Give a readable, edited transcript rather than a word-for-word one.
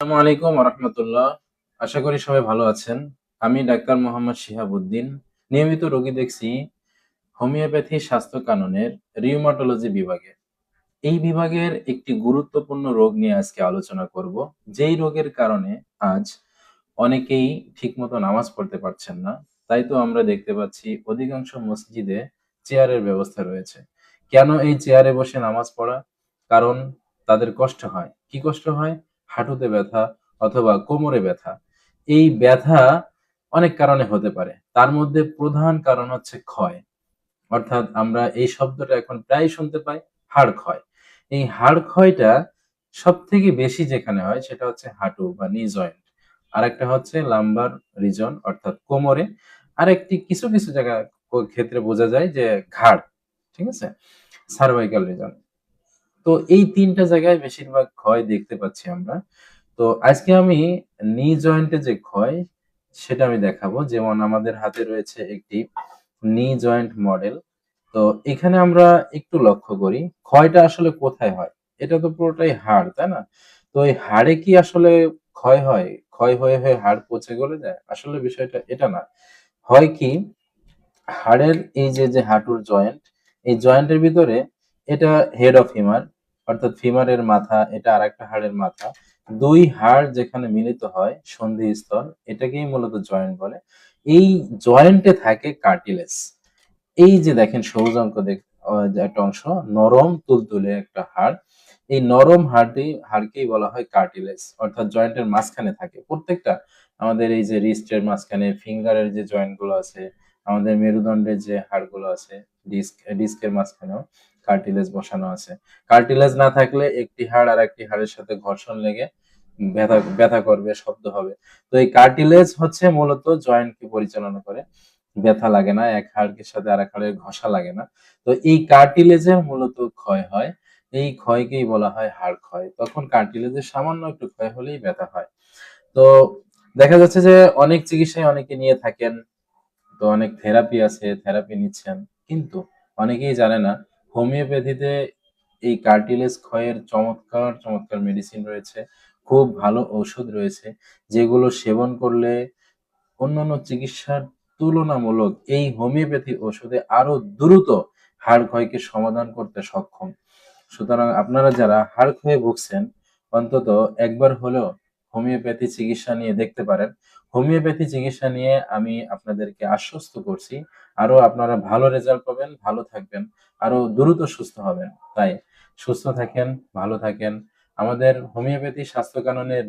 আসসালামু আলাইকুম রহমতুল্লাহ। আশা করি সবাই ভালো আছেন। আমি ডাক্তার মোহাম্মদ শিহাবুদ্দিন। নিয়মিত রোগী দেখছি হোমিওপ্যাথি স্বাস্থ্য কাননের রিউমাটোলজি বিভাগে। এই বিভাগের একটি গুরুত্বপূর্ণ রোগ নিয়ে আজকে আলোচনা করব, যেই রোগের কারণে আজ অনেকেই ঠিকমতো নামাজ পড়তে পারছেন না। তাই তো আমরা দেখতে পাচ্ছি অধিকাংশ মসজিদে চেয়ারের ব্যবস্থা রয়েছে। কেন এই চেয়ারে বসে নামাজ পড়া? কারণ তাদের কষ্ট হয়। কি কষ্ট হয়? হাঁটুতে ব্যথা অথবা কোমরে ব্যথা। এই ব্যথা অনেক কারণে হতে পারে। তার মধ্যে প্রধান কারণ হচ্ছে ক্ষয়। অর্থাৎ আমরা এই শব্দটা এখন প্রায়ই শুনতে পাই, হাড় ক্ষয়। এই হাড় ক্ষয়টা সবথেকে বেশি যেখানে হয় সেটা হচ্ছে হাঁটু বা নি জয়েন্ট। আরেকটা হচ্ছে লাম্বার রিজন অর্থাৎ কোমরে। আরেকটি কিছু জায়গা ক্ষেত্রে বোঝা যায় যে ঘাড়। ঠিক আছে? Cervical reason. তো এই ৩ টা জায়গায় বেশিরভাগ ক্ষয় দেখতে পাচ্ছি আমরা। তো আজকে আমি নি জয়েন্টে যে ক্ষয় সেটা আমি দেখাবো। যেমন আমাদের হাতে রয়েছে একটি নি জয়েন্ট মডেল। তো এখানে আমরা একটু লক্ষ্য করি, ক্ষয়টা আসলে কোথায় হয়? এটা তো পুরোটাই হাড়, তাই না? তো এই হাড়ে কি আসলে ক্ষয় হয়? ক্ষয় হয়ে হাড় পচে গলে যায়? আসলে বিষয়টা এটা না। হয় কি, হাড়ের এই যে হাঁটুর জয়েন্ট, এই জয়েন্টের ভিতরে এটা হেড অফ হিউমার অর্থাৎ ফিমারের মাথা, এটা আরেকটা হাড়ের মাথা। ২ হাড় যেখানে মিলিত হয় সন্ধিস্থল, এটাকেই মূলত জয়েন্ট বলে। এই জয়েন্টে থাকে কার্টিলেজ। এই যে দেখেন সবুজ অঙ্ক যে একটা অংশ, নরম তুলতুলে একটা হাড়। এই নরম হাড়কেই বলা হয় কার্টিলেজ অর্থাৎ জয়েন্টের মাঝখানে থাকে। প্রত্যেকটা আমাদের এই যে রিস্টের মাঝখানে, ফিঙ্গারের যে জয়েন্ট গুলো আছে, আমাদের মেরুদণ্ডের যে হাড়গুলো আছে, ডিস্কের মাঝখানেও কার্টিলেজ বসানো আছে। কার্টিলেজ না থাকলে একটি হাড় আরেকটি হাড়ের সাথে ঘর্ষণ লেগে ব্যথা ব্যথা করবে, শব্দ হবে। তো এই কার্টিলেজ হচ্ছে মূলত জয়েন্টকে পরিচালনা করে। ব্যথা লাগে না, এক হাড়ের সাথে আরেক হাড়ের ঘষা লাগে না। তো এই কার্টিলেজের মূলত ক্ষয় হয়। এই ক্ষয়কেই বলা হয় হাড় ক্ষয়। তখন কার্টিলেজের সামান্য একটু ক্ষয় হলেই ব্যথা হয়। তো দেখা যাচ্ছে যে অনেক চিকিৎসায় অনেকে নিয়ে থাকেন। তো অনেক থেরাপি আছে, থেরাপি নিচ্ছেন। কিন্তু অনেকেই জানে না হোমিওপ্যাথিতে এই কার্টিলেজ ক্ষয়ের চমৎকার মেডিসিন রয়েছে। খুব ভালো ঔষধ রয়েছে, যেগুলো সেবন করলে অন্যান্য চিকিৎসার তুলনামূলক এই হোমিওপ্যাথি ওষুধে আরো দ্রুত হাড় ক্ষয়কে সমাধান করতে সক্ষম। সুতরাং আপনারা যারা হাড় ক্ষয়ে ভুগছেন, অন্তত একবার হলেও হোমিওপ্যাথি চিকিৎসা নিয়ে দেখতে পারেন। হোমিওপ্যাথি চিকিৎসা নিয়ে আমি আপনাদেরকে আশ্বস্ত করছি, আরো আপনারা ভালো রেজাল্ট পাবেন, ভালো থাকবেন, আরো দ্রুত সুস্থ হবেন। তাই সুস্থ থাকেন, ভালো থাকেন। আমাদের হোমিওপ্যাথি স্বাস্থ্য কাননের